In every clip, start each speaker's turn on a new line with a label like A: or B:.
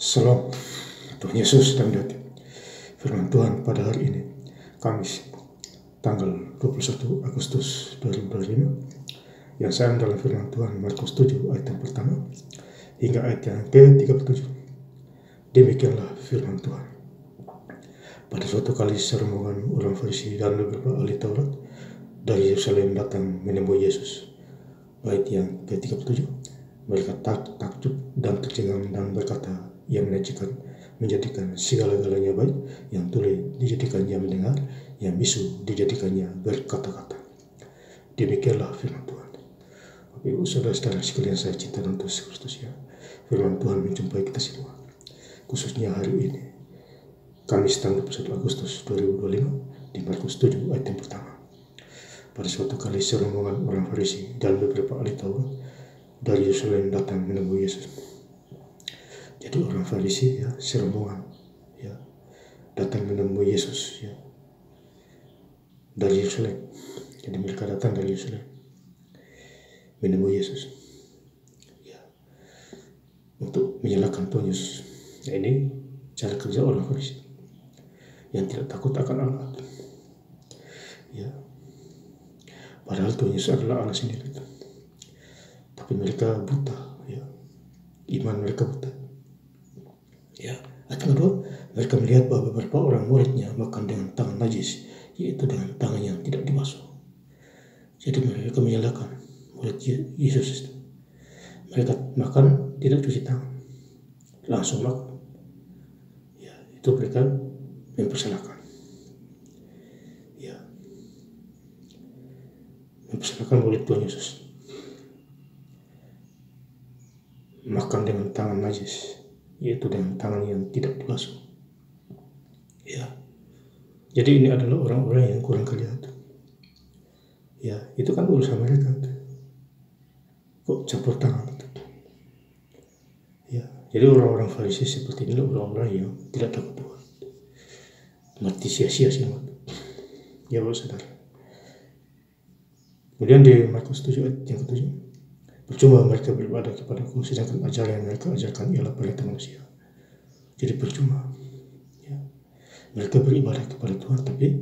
A: Salam, Tuhan Yesus dan datang. Firman Tuhan pada hari ini, Kamis, tanggal 21 Agustus 2025, yang saya dalam firman Tuhan Markus 7 ayat yang pertama hingga ayat yang ke-37. Demikianlah firman Tuhan. Pada suatu kali serombongan orang Farisi dan beberapa ahli Taurat dari Yerusalem datang menemui Yesus. Ayat yang ke-37, mereka takjub dan tercengang dan berkata, yang menjadikan segala-galanya baik, yang tuli dijadikannya mendengar, yang bisu dijadikannya berkata-kata. Demikianlah firman Tuhan. Bapak Ibu saudara-saudara sekalian saya cinta dan Yesus Kristus, ya. Firman Tuhan menjumpai kita semua, khususnya hari ini, Kamis tanggal 21 Agustus 2025, di Markus 7 ayat yang pertama. Pada suatu kali serombongan orang Farisi dan beberapa ahli Taurat dari Yerusalem datang menemui Yesus. Jadi orang Farisi, ya, serombongan, ya, datang menemui Yesus, ya, dari Yerusalem. Jadi mereka datang dari Yerusalem menemui Yesus, ya, untuk menyalahkan Tuhan Yesus. Nah, ini cara kerja orang Farisi yang tidak takut akan Allah, ya. Padahal Tuhan Yesus adalah Allah sendiri, tapi mereka buta, ya, iman mereka buta. Ya, ayat kedua, mereka melihat bahwa beberapa orang muridnya makan dengan tangan najis, yaitu dengan tangan yang tidak dibasuh. Jadi mereka menyalahkan murid Yesus. Mereka makan tidak cuci tangan, langsung makan. Ya, itu mereka mempersalahkan. Ya, mempersalahkan murid Tuhan Yesus. Makan dengan tangan najis, yaitu dengan tangan yang tidak dibasuh. Ya, jadi ini adalah orang-orang yang kurang kelihatan. Ya, itu kan urusan mereka. Kok campur tangan? Ya, jadi orang-orang Farisi seperti ini orang-orang yang tidak takut Tuhan. Mati sia-sia semua. Ya, Bapak Saudara. Kemudian di Markus 7 ayat yang ke-7, percuma mereka beribadah kepadaku, sedangkan ajaran yang mereka ajarkan ialah perintah manusia. Jadi percuma, ya, mereka beribadah kepada Tuhan, tapi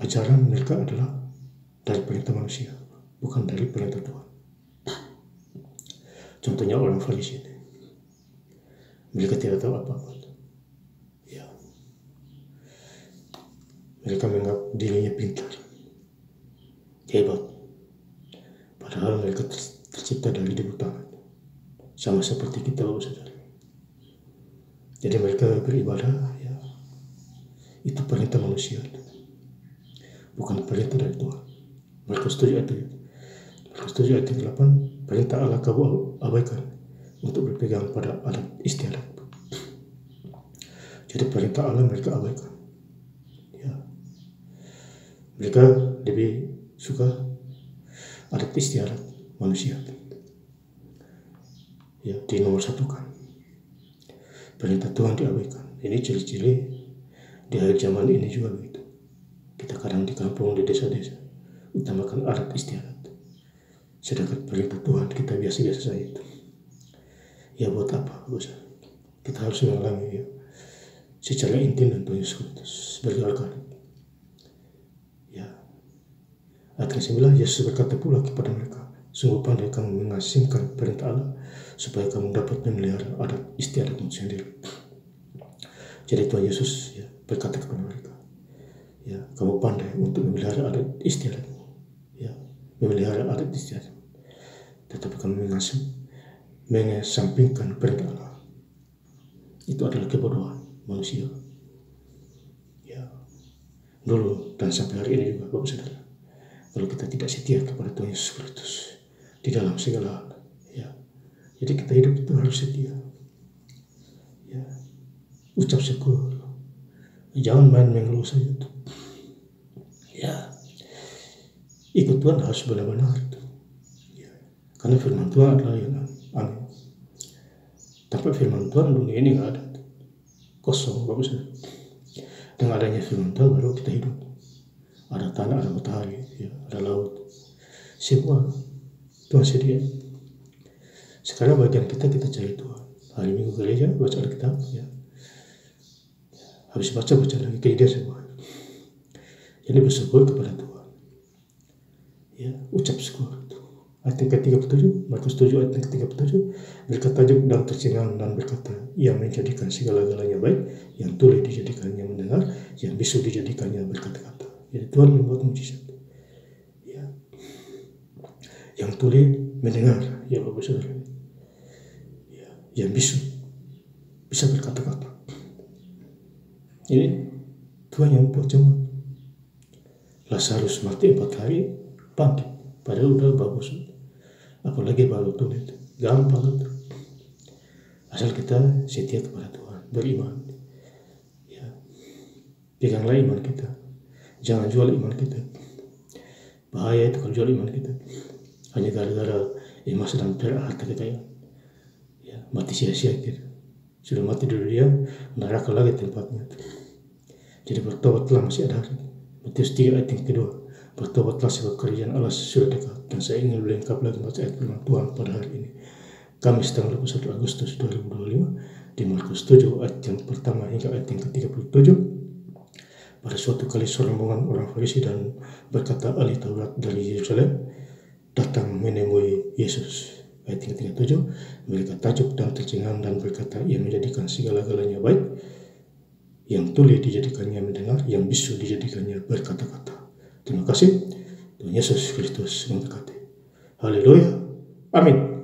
A: ajaran mereka adalah dari perintah manusia, bukan dari perintah Tuhan. Contohnya orang Farisi, mereka tidak tahu apa-apa. Ya, mereka menganggap dirinya pintar, hebat. Padahal mereka tercipta dari debu tangan, sama seperti kita, Bapak Saudara. Jadi mereka beribadah, ya, itu perintah manusia, bukan perintah dari Tuhan. Markus 7 ayat 8, perintah Allah kamu abaikan untuk berpegang pada adat istiadat. Jadi perintah Allah mereka abaikan. Ya, mereka lebih suka adat istiadat manusia, ya, di nomor satukan. Perintah Tuhan diabaikan. Ini ciri-ciri di akhir zaman ini juga begitu. Kita kadang di kampung, di desa-desa, utamakan adat istiadat, sedangkan perintah Tuhan kita biasa-biasa saja itu. Ya, buat apa? Kita harus mengalami, ya, secara intim dan Tuhan Yesus sebagai Alkitab. Ya, ayat 9, Yesus berkata pula kepada mereka, sungguh pandai kamu mengasingkan perintah Allah, supaya kamu dapat memelihara adat istiadatmu sendiri. Jadi Tuhan Yesus, ya, berkata kepada mereka, ya, kamu pandai untuk memelihara adat istiadatmu, ya, memelihara adat istiadatmu, tetapi kamu mengesampingkan perintah Allah. Itu adalah kebodohan manusia. Ya, dulu dan sampai hari ini juga, Bapak Saudara, kalau kita tidak setia kepada Tuhan Yesus Kristus di dalam segala hal, ya, jadi kita hidup itu harus setia. Ya, ucap syukur, jangan main mengeluh saja. Ya, ikut Tuhan harus benar-benar. Ya, karena firman Tuhan adalah yang amin. Tanpa firman Tuhan dunia ini nggak ada, kosong, Bapak Saudara. Dengan adanya firman Tuhan baru kita hidup. Ada tanah, ada matahari, ya, ada laut, semua Tuhan sedia. Sekarang bagian kita cari Tuhan. Hari Minggu gereja, baca Alkitab, ya. Habis baca lagi ke ide semua. Jadi bersyukur kepada Tuhan. Ya, ucap syukur. Ayat yang ke-37, Markus 7 ayat yang ke-37, berkata dan tercengang dan berkata, ia menjadikan segala-galanya baik, yang tuli dijadikannya mendengar, yang bisu dijadikannya berkata-kata. Jadi Tuhan membuat mujizat. Ya. Yang tuli mendengar, ya Bapak Saudara. Ya. Yang bisu bisa berkata-kata. Ini Tuhan yang buat semua. Lazarus mati 4 hari, bangkit. Padahal udah bagus. Apalagi baru tulis. Gampang itu. Asal kita setia kepada Tuhan, beriman. Ya. Peganglah iman kita. Jangan jual iman kita. Bahaya itu kalau jual iman kita. Hanya gara-gara emas dan perak harta kekayaan. Ya, mati sia-sia kita. Sudah mati dulu dia, neraka lagi tempatnya. Jadi bertobatlah, masih ada hari. Matius 3 ayat yang kedua. Bertobatlah sebab kerajaan Allah sudah dekat. Dan saya ingin lengkap lagi membaca ayat firman Tuhan pada hari ini. Kamis tanggal 21 Agustus 2025 di Markus 7 ayat yang pertama hingga ayat yang ke-37. Pada suatu kali serombongan orang Farisi dan berkata ahli Taurat dari Yerusalem datang menemui Yesus. Ayat yang ke-37, mereka takjub dan tercengang dan berkata, ia menjadikan segala-galanya baik, yang tuli dijadikannya mendengar, yang bisu dijadikannya berkata-kata. Terima kasih. Tuhan Yesus Kristus memberkati. Haleluya. Amin.